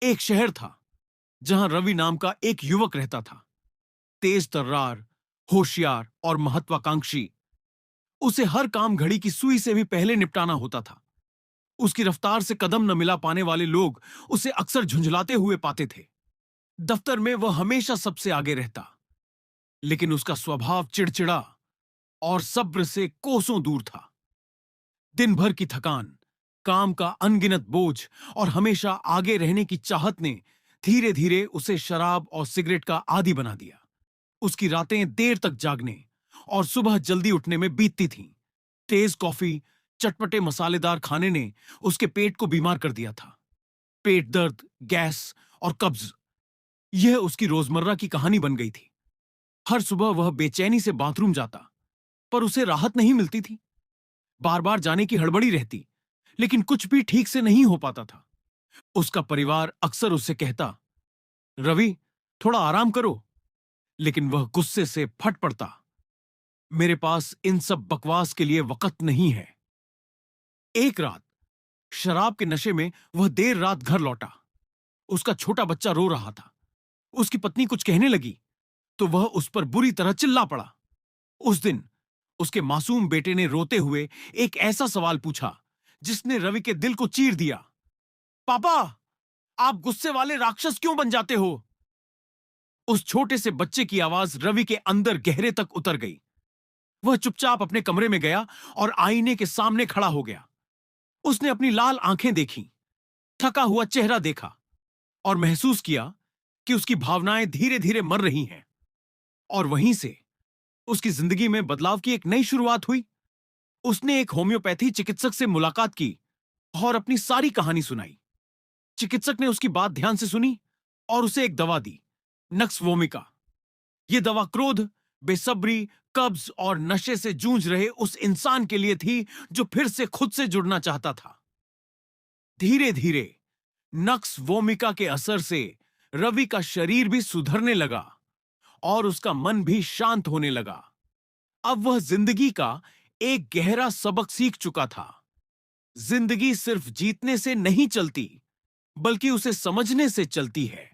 एक शहर था जहां रवि नाम का एक युवक रहता था। तेज तर्रार, होशियार और महत्वाकांक्षी। उसे हर काम घड़ी की सुई से भी पहले निपटाना होता था। उसकी रफ्तार से कदम न मिला पाने वाले लोग उसे अक्सर झुंझलाते हुए पाते थे। दफ्तर में वह हमेशा सबसे आगे रहता, लेकिन उसका स्वभाव चिड़चिड़ा और सब्र से कोसों दूर था। दिन भर की थकान, काम का अनगिनत बोझ और हमेशा आगे रहने की चाहत ने धीरे धीरे उसे शराब और सिगरेट का आदी बना दिया। उसकी रातें देर तक जागने और सुबह जल्दी उठने में बीतती थीं। तेज कॉफी, चटपटे मसालेदार खाने ने उसके पेट को बीमार कर दिया था। पेट दर्द, गैस और कब्ज, यह उसकी रोजमर्रा की कहानी बन गई थी। हर सुबह वह बेचैनी से बाथरूम जाता, पर उसे राहत नहीं मिलती थी। बार बार जाने की हड़बड़ी रहती, लेकिन कुछ भी ठीक से नहीं हो पाता था। उसका परिवार अक्सर उससे कहता, रवि, थोड़ा आराम करो, लेकिन वह गुस्से से फट पड़ता, मेरे पास इन सब बकवास के लिए वक्त नहीं है। एक रात शराब के नशे में वह देर रात घर लौटा। उसका छोटा बच्चा रो रहा था। उसकी पत्नी कुछ कहने लगी तो वह उस पर बुरी तरह चिल्ला पड़ा। उस दिन उसके मासूम बेटे ने रोते हुए एक ऐसा सवाल पूछा जिसने रवि के दिल को चीर दिया। पापा, आप गुस्से वाले राक्षस क्यों बन जाते हो? उस छोटे से बच्चे की आवाज रवि के अंदर गहरे तक उतर गई। वह चुपचाप अपने कमरे में गया और आईने के सामने खड़ा हो गया। उसने अपनी लाल आंखें देखी, थका हुआ चेहरा देखा और महसूस किया कि उसकी भावनाएं धीरे धीरे मर रही हैं। और वहीं से उसकी जिंदगी में बदलाव की एक नई शुरुआत हुई। उसने एक होम्योपैथी चिकित्सक से मुलाकात की और अपनी सारी कहानी सुनाई। चिकित्सक ने उसकी बात ध्यान से सुनी और उसे एक दवा दी, नक्स वोमिका। यह दवा क्रोध, बेसब्री, कब्ज और नशे से जूझ रहे उस इंसान के लिए थी जो फिर से खुद से जुड़ना चाहता था। धीरे धीरे नक्स वोमिका के असर से रवि का शरीर भी सुधरने लगा और उसका मन भी शांत होने लगा। अब वह जिंदगी का एक गहरा सबक सीख चुका था। जिंदगी सिर्फ जीतने से नहीं चलती, बल्कि उसे समझने से चलती है।